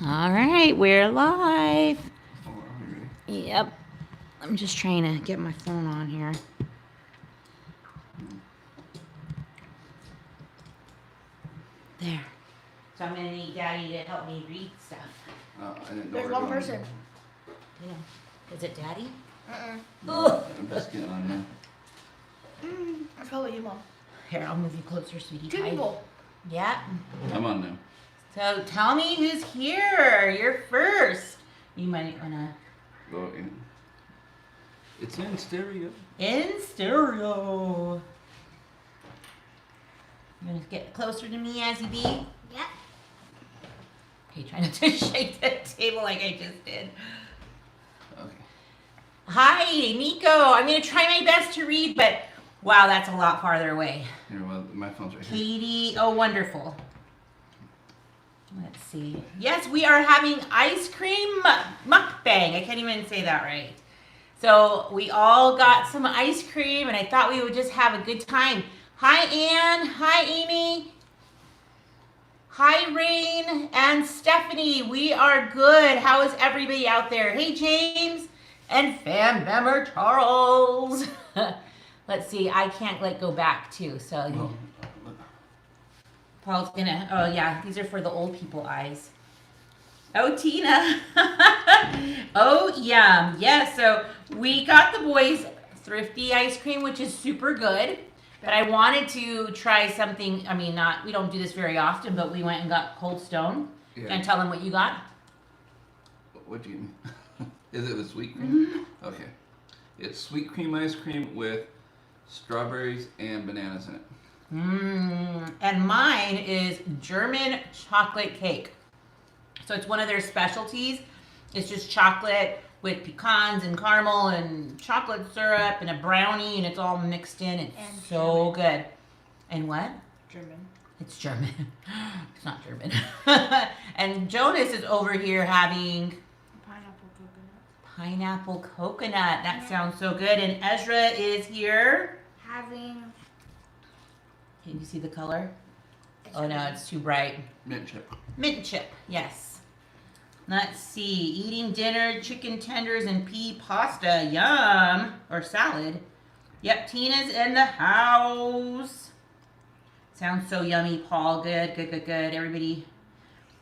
All right, we're live. Oh, are we ready? Yep. I'm just trying to get my phone on here. There. So I'm gonna need Daddy to help me read stuff. I didn't know There's we were one going. person. Yeah. Is it Daddy? No, I'm just getting on now. It's probably you, Mom. Here, I'll move you closer, sweetie Two pie. people. Yeah. I'm on now. So tell me who's here. You're first. You might wanna. Go in. It's in stereo. In stereo. You gonna get closer to me, as you be? Yep. Okay, try not to shake the table like I just did. Okay. Hi, Nico. I'm gonna try my best to read, but wow, that's a lot farther away. Here, well, my phone's right here. Katie, oh, wonderful. Let's see. Yes, we are having ice cream mukbang. I can't even say that right. So we all got some ice cream, and I thought we would just have a good time. Hi, Anne. Hi, Amy. Hi, Rain and Stephanie. We are good. How is everybody out there? Hey, James and fam member Charles. Let's see. I can't go back too. So Well, Paul's gonna. Oh yeah, these are for the old people eyes. Oh, Tina. Oh, yum. Yes. So we got the boys thrifty ice cream, which is super good. But I wanted to try something. I mean, we don't do this very often, but we went and got Cold Stone. yeah. Can I tell them what you got? What do you mean? Is it the sweet cream? Mm-hmm. Okay. It's sweet cream ice cream with strawberries and bananas in it. And mine is German chocolate cake. So it's one of their specialties. It's just chocolate with pecans and caramel and chocolate syrup and a brownie, and it's all mixed in. It's And so good. And what? German. It's German. It's not German. And Jonas is over here having Pineapple coconut. pineapple coconut. That sounds so good. And Ezra is here. Having. Can you see the color? Oh no, it's too bright. Mint chip. Mint chip, yes. Let's see. Eating dinner, chicken tenders, and pea pasta. Yum. Or salad. Yep, Tina's in the house. Sounds so yummy, Paul. Good, good, good, good. Everybody.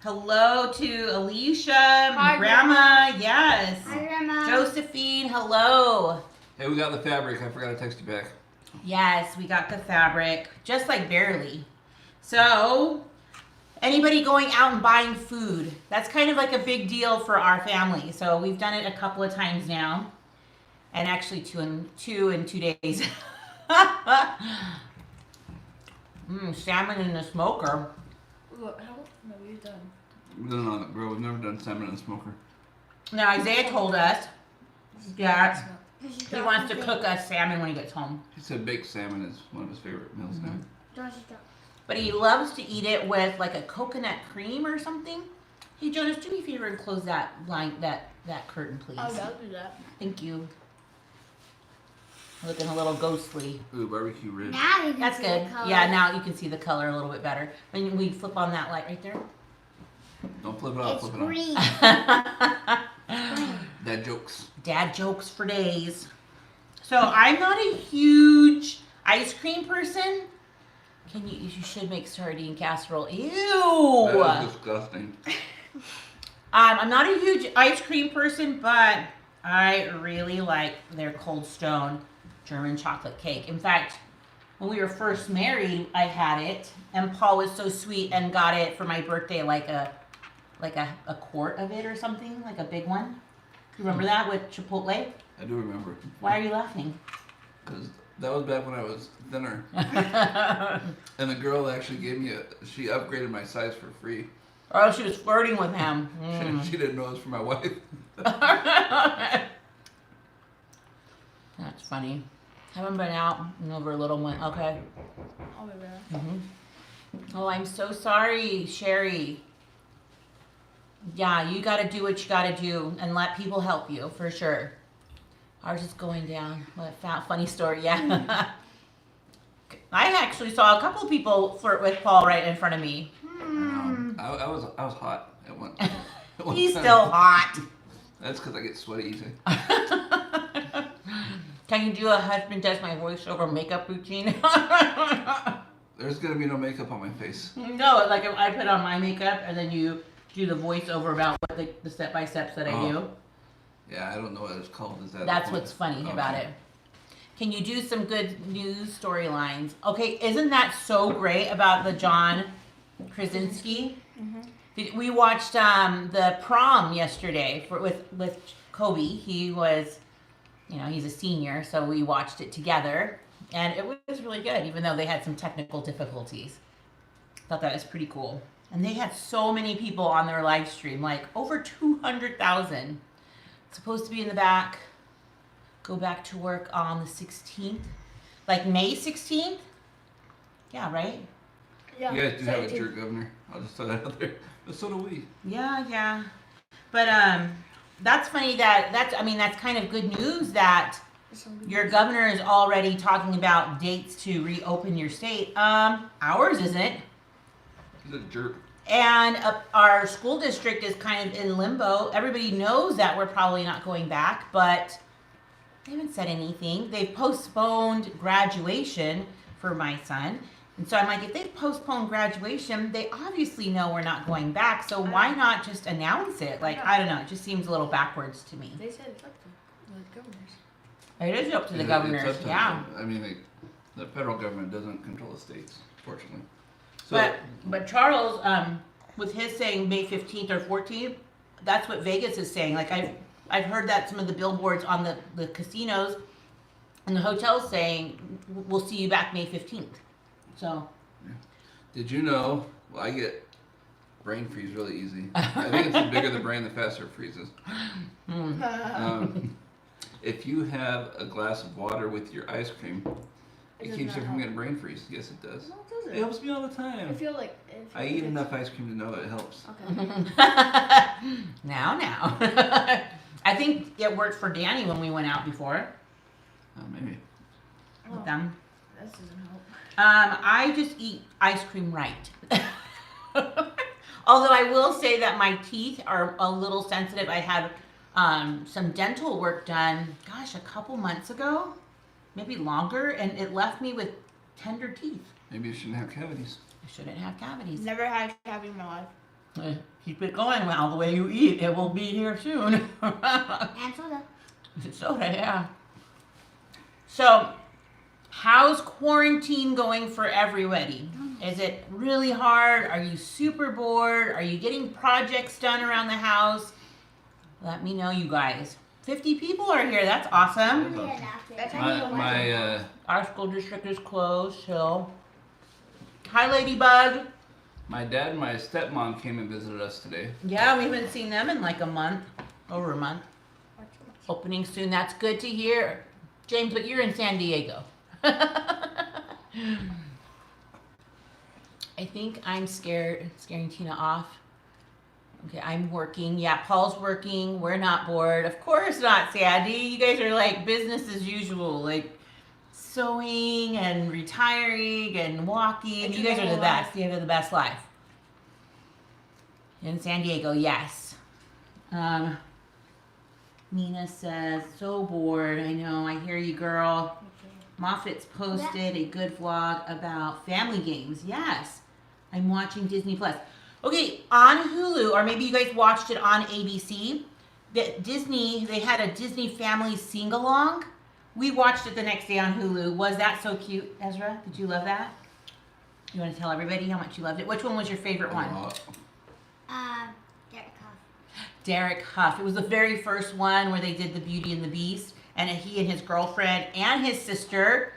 Hello to Alicia, Hi, Grandma. Yes. Hi, Grandma. Josephine, hello. Hey, we got the fabric. I forgot to text you back. Yes, we got the fabric, just like barely. So, anybody going out and buying food? That's kind of like a big deal for our family. So we've done it a couple of times now, and actually two in 2 days. Salmon in the smoker. Look, how? No, we've done. We've done it on the grill. We've never done salmon in the smoker. Now Isaiah told us that This is he wants to cook us salmon when he gets home, He said baked salmon is one of his favorite meals now. but he loves to eat it with like a coconut cream or something. Hey Jonas, do me a favor and close that that curtain, please. I'll do that. Thank you. Looking a little ghostly. Ooh, barbecue ribs. Now you can That's see good. the color. Yeah, now you can see the color a little bit better. When we flip on that light right there. Don't flip it off. It's Flip it green. on. Dad jokes. Dad jokes for days. So I'm not a huge ice cream person. You should make sardine casserole. Ew. That is disgusting. I'm not a huge ice cream person, but I really like their Cold Stone German chocolate cake. In fact, when we were first married, I had it, and Paul was so sweet and got it for my birthday, like a quart of it or something, like a big one. You remember that with Chipotle? I do remember. Why are you laughing? Because that was back when I was thinner. And the girl actually gave me she upgraded my size for free. Oh, she was flirting with him. She didn't know it was for my wife. That's funny. Haven't been out in over a little month. Okay. I'll be there. Oh, I'm so sorry, Sherry. Yeah, you got to do what you got to do and let people help you, for sure. Ours is going down. What a funny story, yeah. I actually saw a couple of people flirt with Paul right in front of me. I was hot at one. One He's time. still hot. That's because I get sweaty easy. Can you do a husband does my voiceover makeup routine? There's gonna be no makeup on my face. No, like if I put on my makeup and then you do the voiceover about what the step by steps that I do. Yeah, I don't know what it's called. Is that? That's what's funny about it. Can you do some good news storylines? Okay, isn't that so great about the John Krasinski? We watched the prom yesterday with Kobe. He was, he's a senior, so we watched it together, and it was really good, even though they had some technical difficulties. Thought that was pretty cool. And they had so many people on their live stream, like over 200,000. Supposed to be in the back. Go back to work on the 16th. Like May 16th? Yeah, right? Yeah. You guys do have a jerk governor. I'll just throw that out there. But so do we. Yeah. But that's funny that's kind of good news that your governor is already talking about dates to reopen your state. Ours isn't. He's a jerk. And our school district is kind of in limbo. Everybody knows that we're probably not going back, but they haven't said anything. They've postponed graduation for my son. And so I'm like, if they postpone graduation, they obviously know we're not going back. So why not just announce it? Like, I don't know. It just seems a little backwards to me. They said it's up to the governors. It is up to the It's governors, up to yeah. them. I mean, the federal government doesn't control the states, fortunately. So, But Charles, with his saying May 15th or 14th, that's what Vegas is saying. Like I've heard that some of the billboards on the casinos and the hotels saying we'll see you back May 15th. So. did you know? Well, I get brain freeze really easy. I think it's the bigger the brain, the faster it freezes. If you have a glass of water with your ice cream, it keeps you from getting brain freeze. Yes, it does. No, it doesn't. It helps me all the I time. feel like. I eat enough ice cream to know it helps. Okay. now. I think it worked for Danny when we went out before Maybe. with them. This doesn't help. I just eat ice cream right. Although I will say that my teeth are a little sensitive. I had some dental work done, a couple months ago, maybe longer, and it left me with tender teeth. Maybe you shouldn't have cavities. I shouldn't have cavities. Never had a cavity in my life. Keep it going, Mal. The way you eat, it will be here soon. And soda. Soda, yeah. So, how's quarantine going for everybody? Is it really hard? Are you super bored? Are you getting projects done around the house? Let me know, you guys. 50 people are here. That's awesome. That's how you Our school district is closed, so. Hi, Ladybug. my dad and my stepmom came and visited us today. Yeah, we haven't seen them in like a month. Over a month. Opening soon. That's good to hear. James, but you're in San Diego. I think I'm scaring Tina off. Okay, I'm working. Yeah, Paul's working. We're not bored. Of course not, Sandy. You guys are like business as usual, like sewing and retiring and walking. You guys are the best. You have the best life. In San Diego, yes. Nina says, so bored. I know. I hear you, girl. Moffat's posted a good vlog about family games. Yes. I'm watching Disney Plus. Okay, on Hulu, or maybe you guys watched it on ABC, they had a Disney family sing-along. We watched it the next day on Hulu. Was that so cute, Ezra? Did you love that? You want to tell everybody how much you loved it? Which one was your favorite one? Derek Huff. Derek Huff. It was the very first one where they did the Beauty and the Beast, and he and his girlfriend and his sister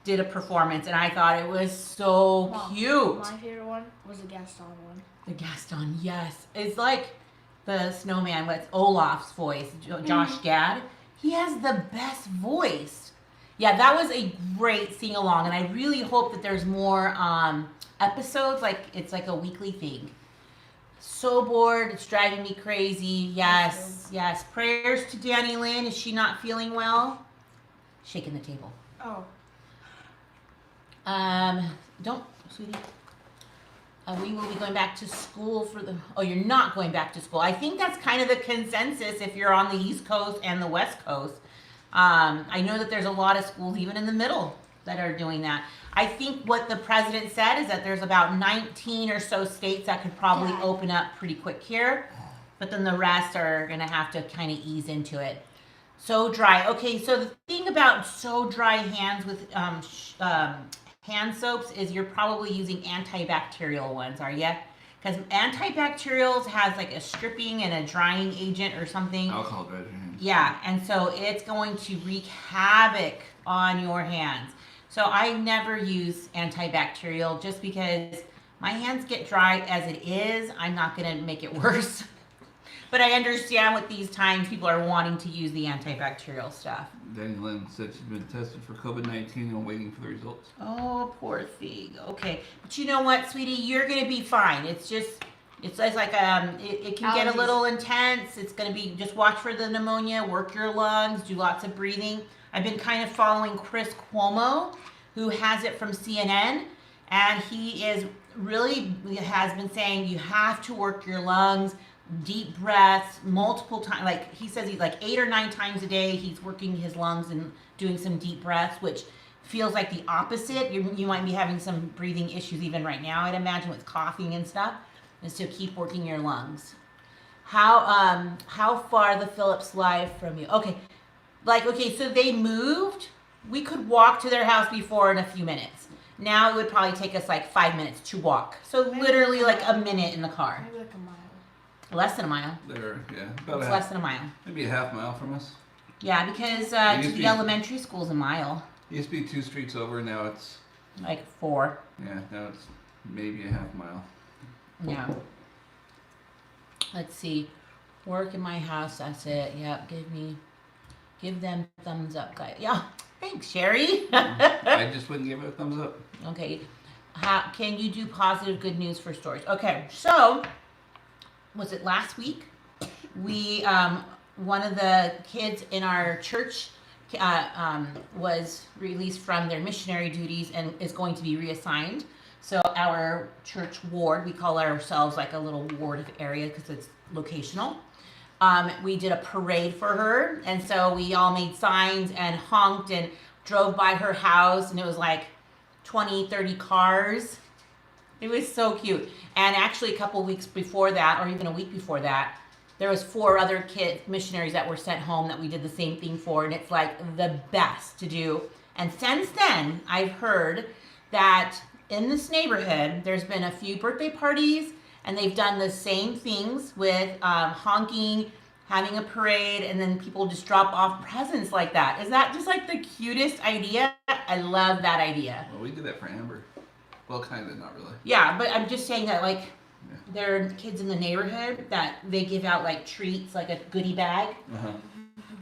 did a performance, and I thought it was so cute. My favorite one was the Gaston one. The Gaston, yes. It's like the snowman with Olaf's voice, Josh Gad. He has the best voice. Yeah, that was a great sing-along, and I really hope that there's more episodes, like it's like a weekly thing. So bored, it's driving me crazy. Yes. Prayers to Danny Lynn. Is she not feeling well? Shaking the table. Oh. Don't, sweetie. We will be going back to school for the. Oh, you're not going back to school. I think that's kind of the consensus if you're on the East Coast and the West Coast. I know that there's a lot of schools even in the middle that are doing that. I think what the president said is that there's about 19 or so states that could probably open up pretty quick here, but then the rest are going to have to kind of ease into it. So dry. Okay, so the thing about so dry hands with hand soaps is you're probably using antibacterial ones, are you? Because antibacterials has like a stripping and a drying agent or something. Alcohol dries your hands. Yeah, and so it's going to wreak havoc on your hands. So I never use antibacterial just because my hands get dry as it is. I'm not going to make it worse. But I understand with these times people are wanting to use the antibacterial stuff. Danny Lynn said she's been tested for COVID-19 and waiting for the results. Oh, poor thing. Okay. But you know what, sweetie? You're going to be fine. It's like it can get a little intense. It's going to be, just watch for the pneumonia, work your lungs, do lots of breathing. I've been kind of following Chris Cuomo, who has it from CNN, and he has been saying you have to work your lungs, deep breaths, multiple times. Like he says, he's like 8 or 9 times a day. He's working his lungs and doing some deep breaths, which feels like the opposite. You might be having some breathing issues even right now, I'd imagine, with coughing and stuff. And so keep working your lungs. How far the Phillips live from you? Okay, so they moved. We could walk to their house before in a few minutes. Now it would probably take us like 5 minutes to walk. So literally like a minute in the car. Maybe like a mile. Less than a mile. About Less than a mile. Maybe a half mile from us. Yeah, because to the elementary school's a mile. It used to be 2 streets over. Now it's like 4. Yeah, now it's maybe a half mile. Yeah. Let's see. Work in my house. That's it. Yep. Give them thumbs up, guys. Yeah. Thanks, Sherry. I just wouldn't give it a thumbs up. Okay. Can you do positive good news for stories? Okay. So, was it last week? We one of the kids in our church was released from their missionary duties and is going to be reassigned. So our church ward, we call ourselves like a little ward of area because it's locational. We did a parade for her, and so we all made signs and honked and drove by her house, and it was like 20, 30 cars. It was so cute. And actually a couple weeks before that, or even a week before that, there was 4 other kids, missionaries that were sent home that we did the same thing for, and it's like the best to do. And since then, I've heard that in this neighborhood, there's been a few birthday parties, and they've done the same things with honking, having a parade, and then people just drop off presents like that. Is that just like the cutest idea? I love that idea. Well, we did that for Amber. Well, kind of, not really. Yeah, but I'm just saying that there are kids in the neighborhood that they give out like treats, like a goodie bag,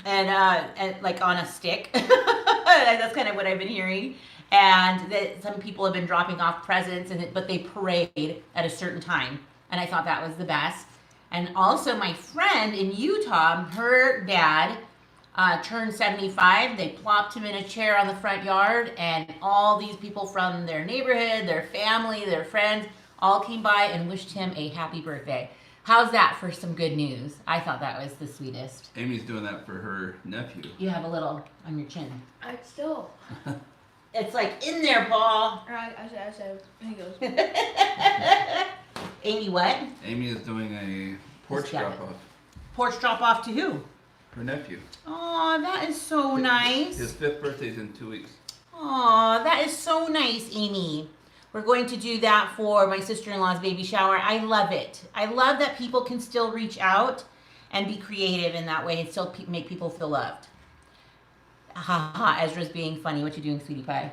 and like on a stick. That's kind of what I've been hearing. And that some people have been dropping off presents, but they parade at a certain time. And I thought that was the best. And also my friend in Utah, her dad turned 75. They plopped him in a chair on the front yard, and all these people from their neighborhood, their family, their friends, all came by and wished him a happy birthday. How's that for some good news? I thought that was the sweetest. Amy's doing that for her nephew. You have a little on your chin. I still. It's like in there, Paul. I said, he goes. Amy, what? Amy is doing a porch drop-off. Porch drop-off to who? Her nephew. Oh, that is so nice. His 5th birthday's in 2 weeks. Oh, that is so nice, Amy. We're going to do that for my sister-in-law's baby shower. I love it. I love that people can still reach out and be creative in that way and still make people feel loved. Ha ha, Ezra's being funny. What you doing, sweetie pie?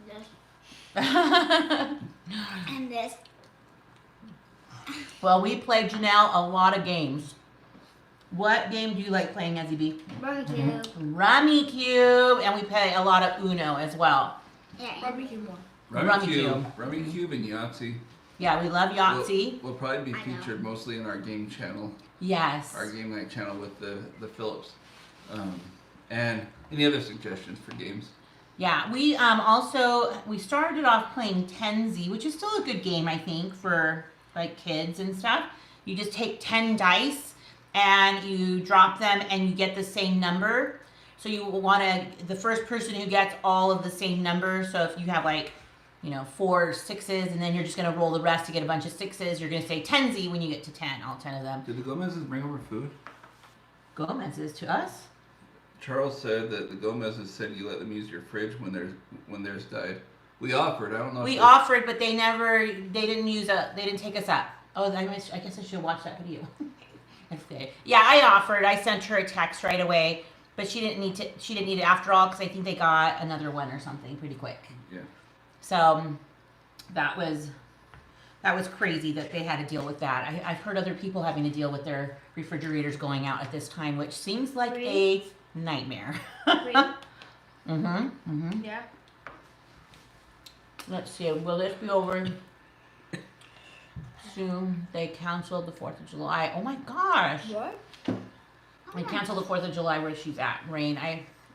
This. And this. Well, we played Janelle a lot of games. What game do you like playing, Ezzy B? Rummy Cube. Rummy Cube, and we play a lot of Uno as well. Yeah. Rummy Cube one. Rummy Cube and Yahtzee. Yeah, we love Yahtzee. We'll probably be featured mostly in our game channel. Yes. Our game night channel with the Phillips. And any other suggestions for games? Yeah, we also we started off playing Tenzi, which is still a good game I think for like kids and stuff. You just take 10 dice and you drop them and you get the same number. So you want to the first person who gets all of the same number. So if you have like, you know, 4 sixes and then you're just going to roll the rest to get a bunch of sixes, you're going to say Tenzi when you get to 10, all 10 of them. Did the Gomez's bring over food? Gomez's to us? Charles said that the Gomez's said you let them use your fridge when theirs died. We offered. I don't know. We offered, but they didn't take us up. Oh, I guess I should watch that video. Okay. Yeah, I offered. I sent her a text right away, but she didn't need it after all because I think they got another one or something pretty quick. Yeah. So that was crazy that they had to deal with that. I've heard other people having to deal with their refrigerators going out at this time, which seems like a nightmare. Yeah. Let's see. Will this be over soon? They canceled the 4th of July. Oh my gosh. What? They canceled the 4th of July where she's at, Rain.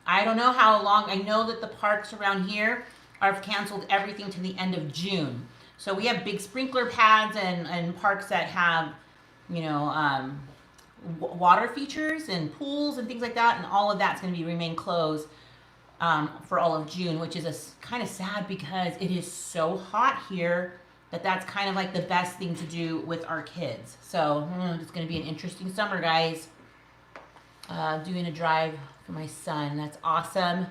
I don't know how long. I know that the parks around here are canceled everything to the end of June. So we have big sprinkler pads and parks that have, you know, water features and pools and things like that. And all of that's going to remain closed for all of June, which is kind of sad because it is so hot here that's kind of like the best thing to do with our kids. So it's going to be an interesting summer, guys. Doing a drive for my son. That's awesome.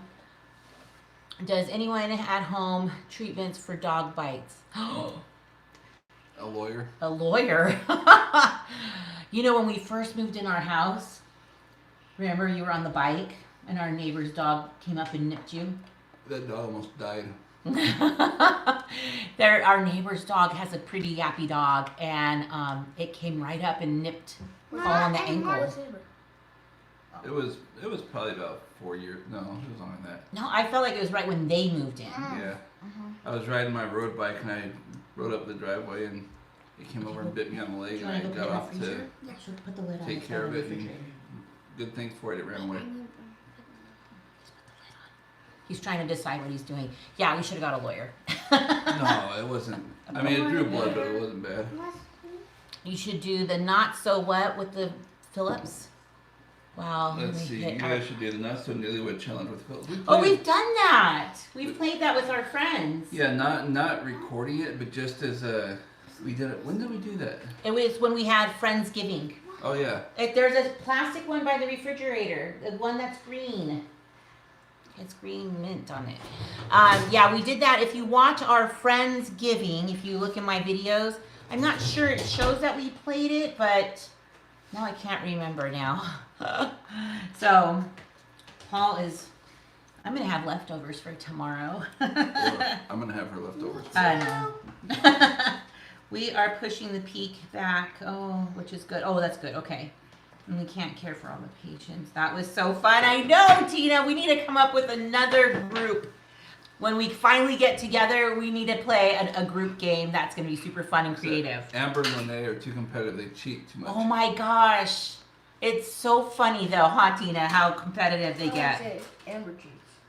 Does anyone at home treatments for dog bites? A lawyer. A lawyer. You know, when we first moved in our house, remember you were on the bike and our neighbor's dog came up and nipped you? That dog almost died. Our neighbor's dog has a pretty yappy dog, and it came right up and nipped Paul on the ankle. It was probably about 4 years. No, it was longer than that. No, I felt like it was right when they moved in. Yeah. I was riding my road bike and I rode up the driveway and it came over and bit me on the leg and I got off to take care of it. And good thing for it ran away. He's trying to decide what he's doing. Yeah, we should have got a lawyer. No, it wasn't. I mean, it drew blood, but it wasn't bad. You should do the not so what with the Phillips. Wow. Let's see. You guys should do the not so newlywed challenge with Phil. We've done that. We've played that with our friends. Yeah, not recording it, but just as we did it. When did we do that? It was when we had Friendsgiving. Oh yeah. There's a plastic one by the refrigerator. The one that's green. It's green mint on it. Yeah, we did that. If you watch our Friendsgiving, if you look in my videos, I'm not sure it shows that we played it, but now I can't remember now. So, Paul is, I'm going to have leftovers for tomorrow. Or I'm going to have her leftovers. I know. We are pushing the peak back. Oh, which is good. Oh, that's good. Okay. And we can't care for all the patients. That was so fun. I know, Tina. We need to come up with another group. When we finally get together, we need to play a group game that's going to be super fun and creative. Amber and Lene are too competitive. They cheat too much. Oh my gosh. It's so funny though, huh, Tina, how competitive they get. Amber cheats.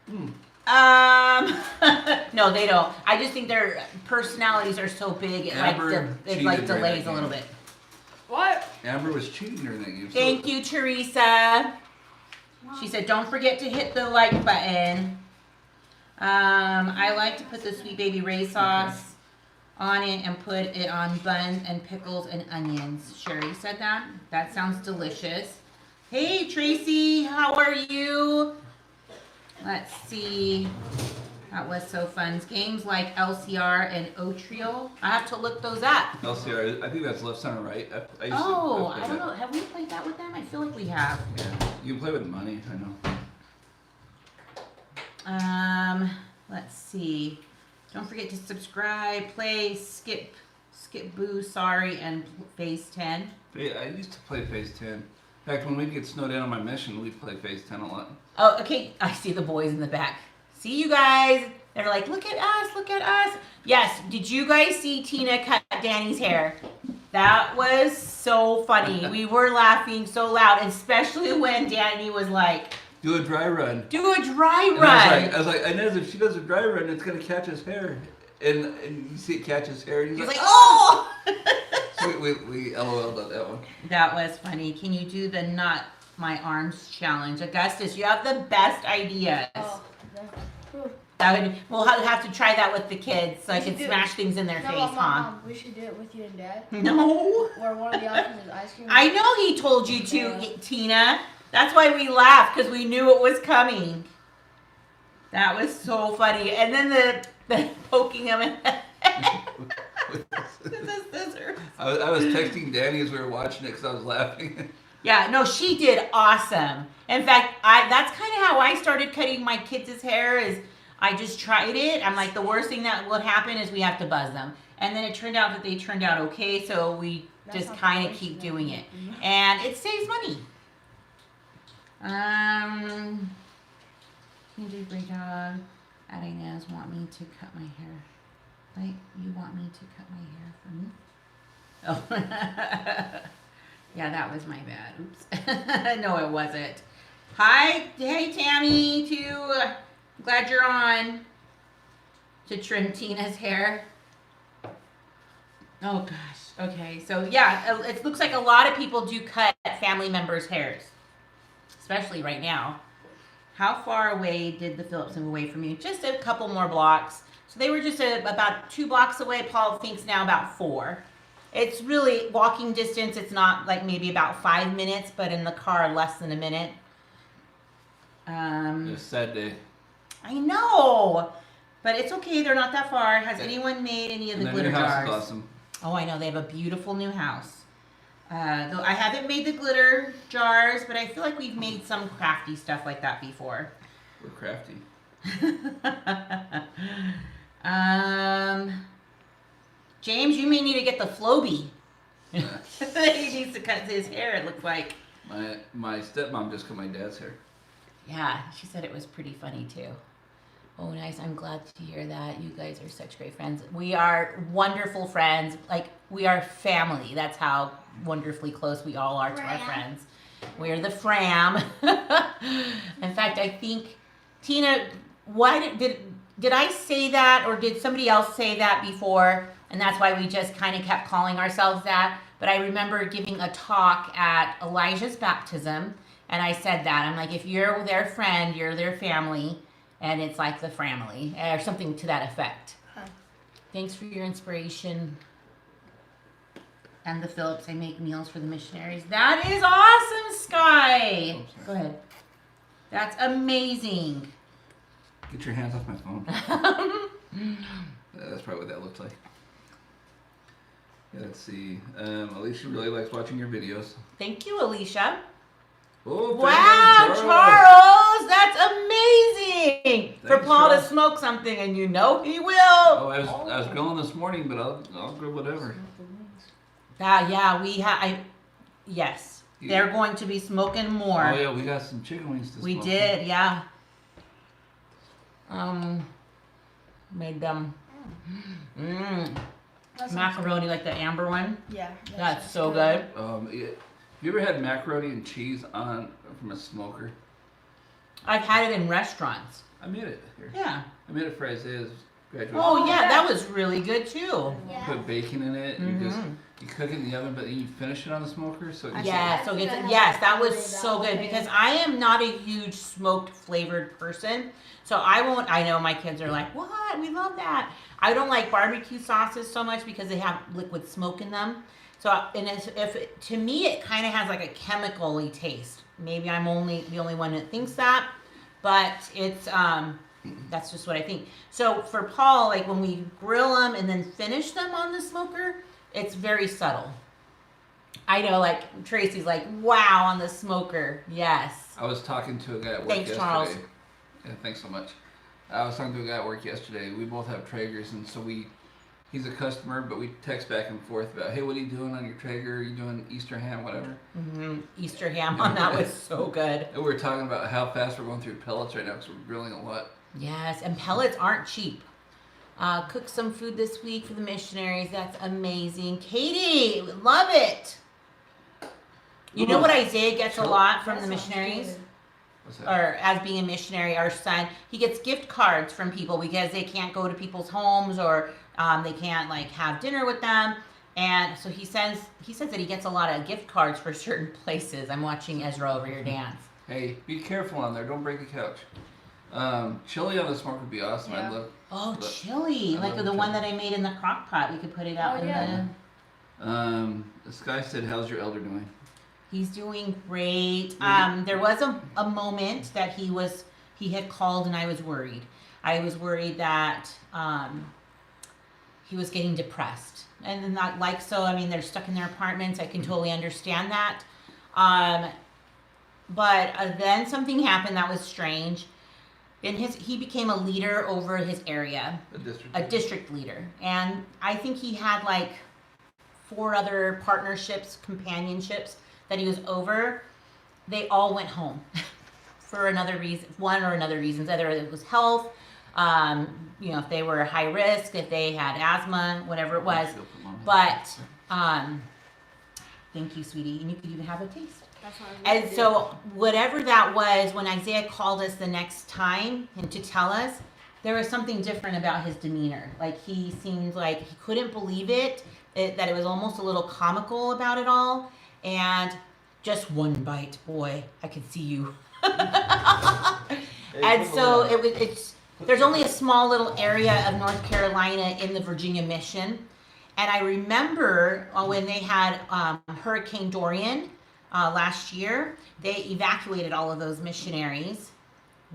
No, they don't. I just think their personalities are so big, it like delays a little bit. What? Amber was cheating during that game. Thank you, Teresa. She said, don't forget to hit the like button. I like to put the Sweet Baby Ray sauce on it and put it on buns and pickles and onions. Sherry said that. That sounds delicious. Hey, Tracy, how are you? Let's see. That was so fun. Games like LCR and Otrial. I have to look those up. LCR, I think that's left, center, right. I don't know. Have we played that with them? I feel like we have. Yeah, you can play with money. I know. Let's see. Don't forget to subscribe, play, skip Boo, Sorry, and Phase 10. I used to play Phase 10. In fact, when we'd get snowed in on my mission, we'd play Phase 10 a lot. Oh, okay. I see the boys in the back. See you guys. They're like, look at us, look at us. Yes, did you guys see Tina cut Danny's hair? That was so funny. We were laughing so loud, especially when Danny was like Do a dry run. Do a dry And run. I was like, Inez, if she does a dry run, it's gonna catch his hair. And you see it catch his hair, and He's like, oh! So we LOL'd on that one. That was funny. Can you do the not my arms challenge? Augustus, you have the best ideas. Oh, We'll have to try that with the kids so I can should do smash things in their face, huh? Mom, we should do it with you and Dad. No. Where one of the options is ice cream. I know he told you to, Tina. That's why we laughed, because we knew it was coming. That was so funny. And then the poking him in the head with the scissors. I was texting Danny as we were watching it because I was laughing. Yeah, no, she did awesome. In fact, that's kind of how I started cutting my kids' hair is I just tried it. I'm like, the worst thing that would happen is we have to buzz them. And then it turned out that they turned out okay, so we just kind of keep doing it. And it saves money. You did a great job. Ines want me to cut my hair. Like, you want me to cut my hair for me? Oh. Yeah, that was my bad. Oops. No, it wasn't. Hey, Tammy, too. Glad you're on to trim Tina's hair. Oh, gosh. Okay, so yeah, it looks like a lot of people do cut family members' hairs, especially right now. How far away did the Phillips move away from you? Just a couple more blocks. So they were just about 2 blocks away. Paul thinks now about 4. It's really walking distance. It's not like maybe about 5 minutes, but in the car, less than a minute. It's a sad day. I know, but it's okay. They're not that far. Has anyone made any of the glitter new house jars? is awesome. Oh, I know. They have a beautiful new house. Though I haven't made the glitter jars, but I feel like we've made some crafty stuff like that before. We're crafty. James, you may need to get the Flowbee. He needs to cut his hair, it looks like. My stepmom just cut my dad's hair. Yeah, she said it was pretty funny too. Oh, nice. I'm glad to hear that. You guys are such great friends. We are wonderful friends. Like, we are family. That's how wonderfully close we all are to our friends. We're the fram. In fact, I think, Tina, why did I say that, or did somebody else say that before? And that's why we just kind of kept calling ourselves that. But I remember giving a talk at Elijah's baptism, and I said that. I'm like, if you're their friend, you're their family, and it's like the family, or something to that effect. Huh. Thanks for your inspiration. And the Phillips, I make meals for the missionaries. That is awesome, Sky. Go ahead. That's amazing. Get your hands off my phone. That's probably what that looks like. Yeah, let's see. Alicia really likes watching your videos. Thank you, Alicia. Oh, Wow, Charles, that's amazing. For Thanks, Paul Charles. to smoke something, and you know he will. Oh, I was grilling this morning, but I'll grill whatever. Yeah, yes. Yeah. They're going to be smoking more. Oh yeah, we got some chicken wings to We smoke. did, yeah. Made them macaroni like the amber one. Yeah. That's so good. Yeah. You ever had macaroni and cheese from a smoker? I've had it in restaurants. I made it here. Yeah. I made it for Isaiah's graduation. Oh yeah, that was really good too. Yeah. Put bacon in it. And you cook it in the oven, but then you finish it on the smoker. So it gets Yeah, so yes, that was so good because I am not a huge smoked flavored person. So I know my kids are like, what? We love that. I don't like barbecue sauces so much because they have liquid smoke in them. So, to me, it kind of has like a chemical-y taste. Maybe I'm the only one that thinks that, but it's, that's just what I think. So for Paul, like when we grill them and then finish them on the smoker, it's very subtle. I know, like Tracy's like, wow, on the smoker. Yes. I was talking to a guy at work Thanks, yesterday. Charles. Yeah, thanks so much. I was talking to a guy at work yesterday. We both have Traegers, and so he's a customer, but we text back and forth about, hey, what are you doing on your Traeger? Are you doing Easter ham, whatever? Easter ham on that was so good. And we were talking about how fast we're going through pellets right now because we're grilling a lot. Yes, and pellets aren't cheap. Cook some food this week for the missionaries. That's amazing. Katie, love it. You know what Isaiah gets a lot from the missionaries? or as being a missionary, our son, he gets gift cards from people because they can't go to people's homes or they can't like have dinner with them. And so he says that he gets a lot of gift cards for certain places. I'm watching Ezra over here dance. Hey, be careful on there. Don't break the couch. Chili on the smoke would be awesome. Yeah. I'd love. Oh, chili! Like the one that I made in the crock pot. We could put it out in the. This guy said, "How's your elder doing?" He's doing great. There was a moment that he had called and I was worried. I was worried that he was getting depressed. And not like so, I mean, they're stuck in their apartments. I can totally understand that. But then something happened that was strange. He became a leader over his area. A district leader. And I think he had like 4 other partnerships, companionships that he was over. They all went home for another reason, one or another reasons. Either it was health, if they were high risk, if they had asthma, whatever it was. But thank you, sweetie. And you could even have a taste. And so whatever that was, when Isaiah called us the next time and to tell us, there was something different about his demeanor. Like he seemed like he couldn't believe it, that it was almost a little comical about it all. And just one bite, boy, I could see you. And so there's only a small little area of North Carolina in the Virginia Mission. And I remember when they had Hurricane Dorian last year, they evacuated all of those missionaries.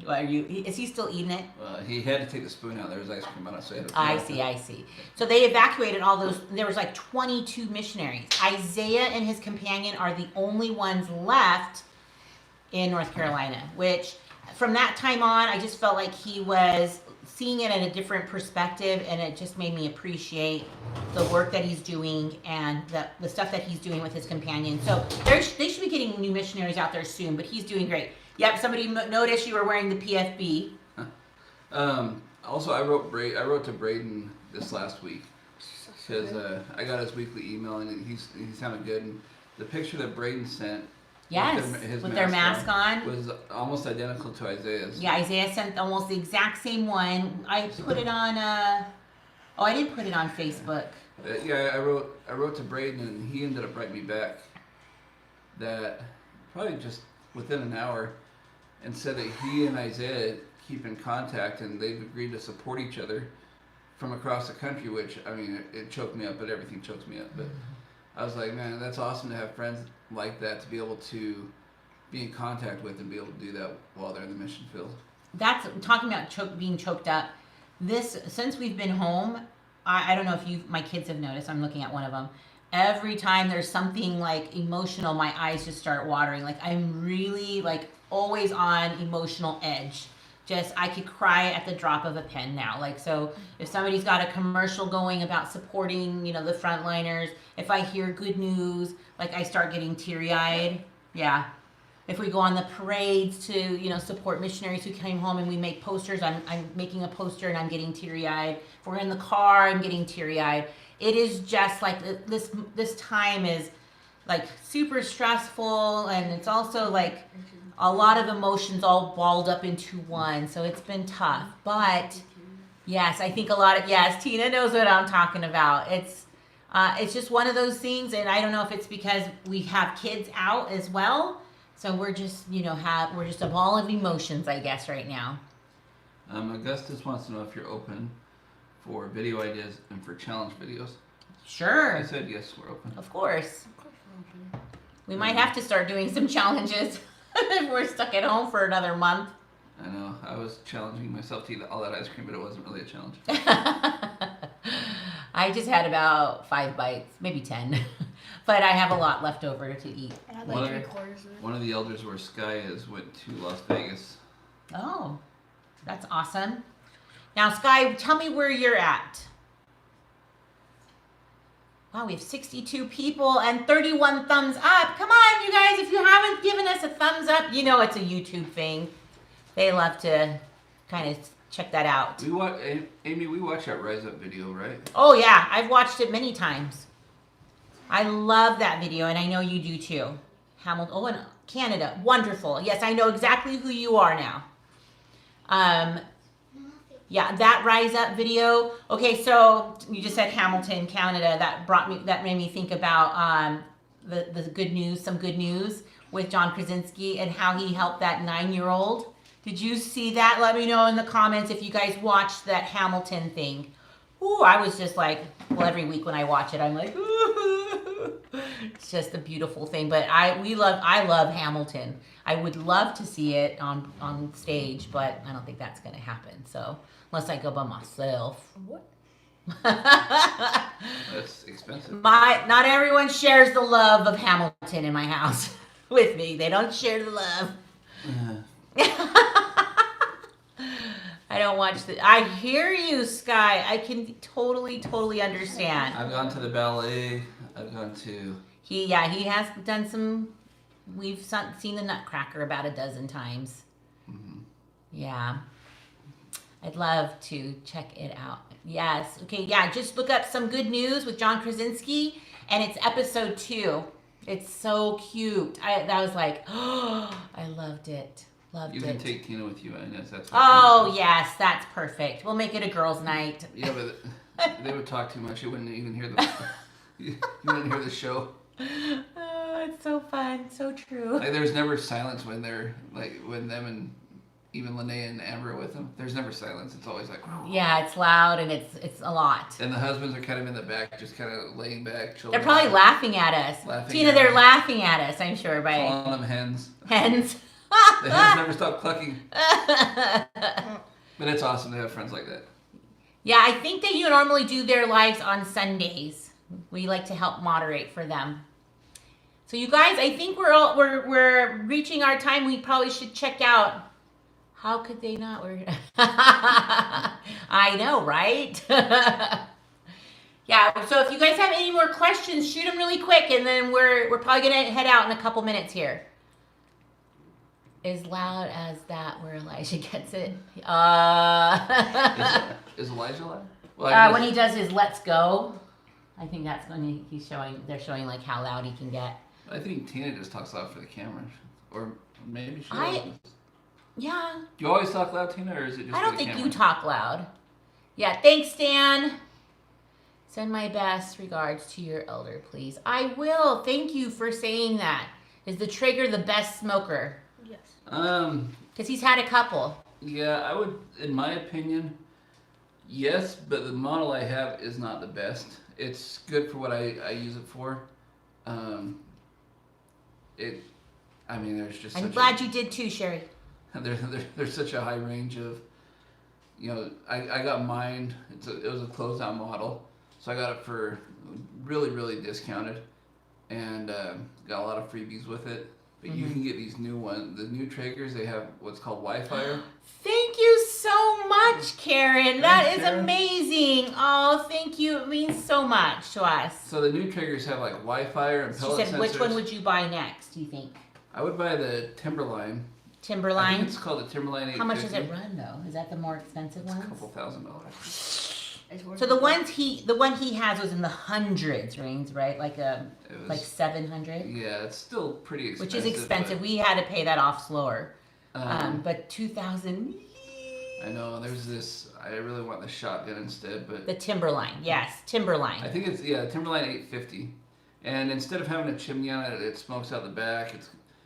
Is he still eating it? He had to take the spoon out. There was ice cream on it, so he had to I see. So they evacuated all those. There was like 22 missionaries. Isaiah and his companion are the only ones left in North Carolina, which from that time on, I just felt like he was seeing it at a different perspective, and it just made me appreciate the work that he's doing and the stuff that he's doing with his companion. So they should be getting new missionaries out there soon, but he's doing great. Yep, somebody noticed you were wearing the PFB. Also, I wrote to Braden this last week because I got his weekly email and he sounded good. And the picture that Braden sent, yes, with their mask on, was almost identical to Isaiah's. Yeah, Isaiah sent almost the exact same one. I put it on. I didn't put it on Facebook. I wrote to Braden and he ended up writing me back that probably just within an hour. And said that he and Isaiah keep in contact and they've agreed to support each other from across the country, which, I mean, it choked me up, but everything chokes me up. But I was like, man, that's awesome to have friends like that, to be able to be in contact with and be able to do that while they're in the mission field. That's, talking about being choked up, since we've been home, I don't know if my kids have noticed, I'm looking at one of them. Every time there's something like emotional, my eyes just start watering. Like I'm really like always on emotional edge. I could cry at the drop of a pen now. Like, so if somebody's got a commercial going about supporting, the frontliners, if I hear good news, like I start getting teary-eyed. Yeah. If we go on the parades to, support missionaries who came home and we make posters, I'm making a poster and I'm getting teary-eyed. If we're in the car, I'm getting teary-eyed. It is just like this time is like super stressful, and it's also like a lot of emotions all balled up into one. So it's been tough. But yes, I think Tina knows what I'm talking about. It's just one of those things, and I don't know if it's because we have kids out as well. So we're just, we're just a ball of emotions, I guess, right now. Augustus wants to know if you're open for video ideas and for challenge videos. Sure. I said yes, we're open. Of course. We might have to start doing some challenges if we're stuck at home for another month. I know. I was challenging myself to eat all that ice cream, but it wasn't really a challenge. I just had about 5 bites, maybe 10. But I have a lot left over to eat. And I had like 3/4 of it. One of the elders where Sky is went to Las Vegas. Oh, that's awesome. Now, Sky, tell me where you're at. Wow, we have 62 people and 31 thumbs up. Come on, you guys, if you haven't given us a thumbs up, it's a YouTube thing. They love to kind of check that out. Amy, we watched that Rise Up video, right? Oh, yeah, I've watched it many times. I love that video, and I know you do too. Hamilton. Oh, and Canada. Wonderful. Yes, I know exactly who you are now. Yeah, that Rise Up video. Okay, so you just said Hamilton, Canada. That made me think about the good news, some good news with John Krasinski and how he helped that 9-year-old. Did you see that? Let me know in the comments if you guys watched that Hamilton thing. Ooh, I was just like, well, every week when I watch it, I'm like, ooh. It's just a beautiful thing. But I love Hamilton. I would love to see it on stage, but I don't think that's going to happen. So unless I go by myself. What? That's expensive. Not everyone shares the love of Hamilton in my house with me. They don't share the love. I don't watch I hear you, Sky. I can totally understand. I've gone to the ballet. I've gone to. He has done some. We've seen the Nutcracker about a dozen times. Mm-hmm. Yeah. I'd love to check it out. Yes. Okay. Yeah. Just look up Some Good News with John Krasinski, and it's episode 2. It's so cute. That was like, oh, I loved it. You can take Tina with you, Ines. That's Yes, that's perfect. We'll make it a girls' night. Yeah, but they would talk too much. You wouldn't even hear the. You wouldn't hear the show. Oh, it's so fun, so true. Like, there's never silence when they're when them and even Lene and Amber are with them. There's never silence. It's always like. Yeah, it's loud and it's a lot. And the husbands are kind of in the back, just kind of laying back, chilling. They're probably laughing at us. Tina, they're laughing at us. I'm sure by calling them hens. Hens. The hens never stop clucking. But it's awesome to have friends like that. Yeah, I think they normally do their lives on Sundays. We like to help moderate for them. So you guys, I think we're reaching our time. We probably should check out. How could they not? I know, right? Yeah. So if you guys have any more questions, shoot them really quick, and then we're probably gonna head out in a couple minutes here. As loud as that, where Elijah gets it. Is Elijah loud? Well, when he does his "Let's Go," I think that's when they're showing like how loud he can get. I think Tina just talks loud for the camera, or maybe she doesn't. Yeah. Do you always talk loud, Tina, or is it just? I don't think you talk loud. Yeah. Thanks, Stan. Send my best regards to your elder, please. I will. Thank you for saying that. Is the Traeger the best smoker? Yes. Because he's had a couple. Yeah, I would, in my opinion, yes, but the model I have is not the best. It's good for what I use it for. There's just. I'm glad you did too, Sherry. There's such a high range of, I got mine. It was a closed out model, so I got it for really discounted, and got a lot of freebies with it. But you can get these new ones, the new Traegers. They have what's called Wi-Fi. Thank you so much, Karen. That is Karen. Amazing. Oh, thank you. It means so much to us. So the new Traegers have like Wi-Fi and pellet sensors. She said, which one would you buy next, do you think? I would buy the Timberline. I Timberline? think it's called the Timberline 850. How much does it run, though? Is that the more expensive It's one? a couple $1,000. So the one he has was in the hundreds range, right? Like like 700. Yeah, it's still pretty expensive. Which is expensive. We had to pay that off slower. But 2,000. I know. There's this. I really want the shotgun instead, but the Timberline, yes, Timberline. I think it's Timberline 850, and instead of having a chimney on it, it smokes out the back.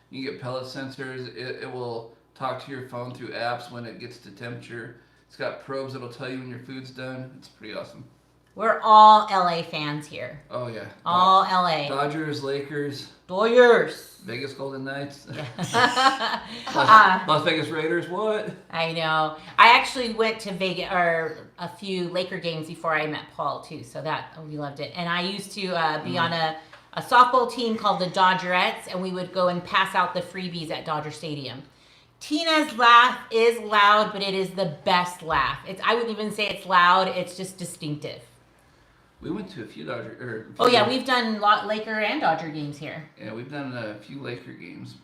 You get pellet sensors. It will talk to your phone through apps when it gets to temperature. It's got probes that'll tell you when your food's done. It's pretty awesome. We're all LA fans here. Oh yeah. All LA. Dodgers, Lakers. Dodgers. Vegas Golden Knights. Yeah. Las Vegas Raiders. What? I know. I actually went to Vegas or a few Laker games before I met Paul too, so we loved it. And I used to be on a softball team called the Dodgerettes, and we would go and pass out the freebies at Dodger Stadium. Tina's laugh is loud, but it is the best laugh. I wouldn't even say it's loud. It's just distinctive. We went to a few Dodger. We've done Laker and Dodger games here. Yeah, we've done a few Laker games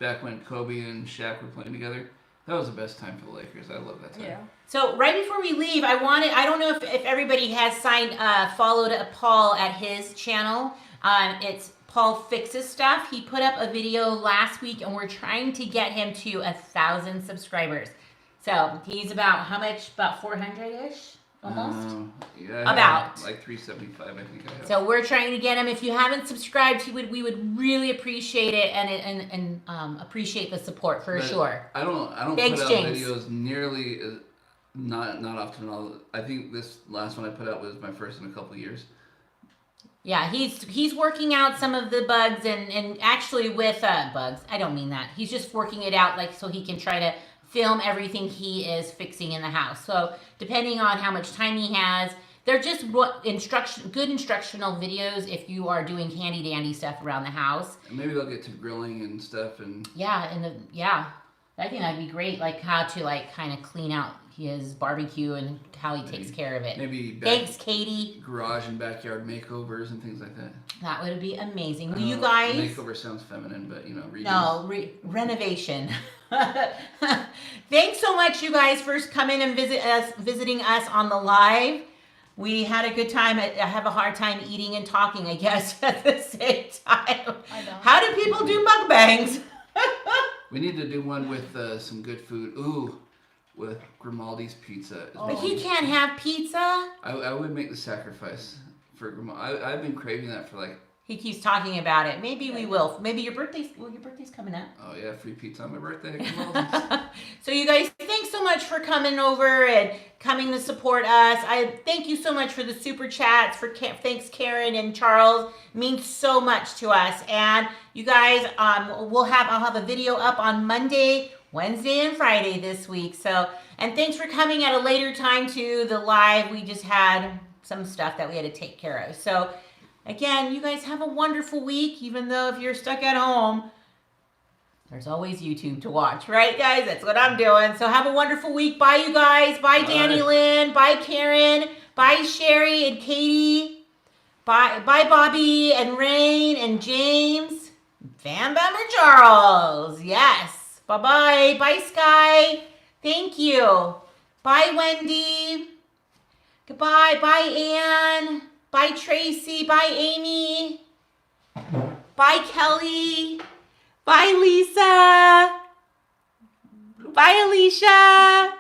back when Kobe and Shaq were playing together. That was the best time for the Lakers. I love that time. Yeah. So right before we leave, I don't know if everybody has followed Paul at his channel. It's Paul Fixes Stuff. He put up a video last week, and we're trying to get him to 1,000 subscribers. So he's about how much? About 400-ish, almost. Yeah, About. like 375, I think I have. So we're trying to get him. If you haven't subscribed, we would really appreciate it and appreciate the support for sure. I don't Thanks, put out James. videos nearly not often at all. I think this last one I put out was my first in a couple years. Yeah, he's working out some of the bugs and actually with bugs. I don't mean that. He's just working it out like so he can try to film everything he is fixing in the house. So depending on how much time he has, they're just good instructional videos if you are doing handy dandy stuff around the house. And maybe they'll get to grilling and stuff and I think that'd be great. Like how to kind of clean out his barbecue and how he takes care of it. maybe Thanks, Katie. garage and backyard makeovers and things like that. That would be amazing. Will you guys? Makeover sounds feminine, but redos. No, renovation. Thanks so much, you guys, for coming and visiting us on the live. We had a good time. I have a hard time eating and talking, I guess, at the same time. I don't. How do people do mukbangs? We need to do one with some good food. Ooh, with Grimaldi's pizza. But he can't have pizza. I would make the sacrifice for Grimaldi. I've been craving that for He keeps talking about it. Maybe we will. Maybe your birthday's coming up. Oh yeah, free pizza on my birthday. Grimaldi's. So you guys, thanks so much for coming over and coming to support us. I thank you so much for the super chats. Thanks Karen and Charles. It means so much to us. And you guys, I'll have a video up on Monday, Wednesday, and Friday this week. So, and thanks for coming at a later time to the live. We just had some stuff that we had to take care of. So, again, you guys have a wonderful week. Even though if you're stuck at home, there's always YouTube to watch, right, guys? That's what I'm doing. So have a wonderful week. Bye, you guys. Bye, Danny Lynn. Bye, Karen. Bye, Sherry and Katie. Bye, Bobby and Rain and James. Van Bammer Charles. Yes. Bye-bye. Bye, Sky. Thank you. Bye, Wendy. Goodbye. Bye, Ann. Bye, Tracy. Bye, Amy. Bye, Kelly. Bye, Lisa. Bye, Alicia.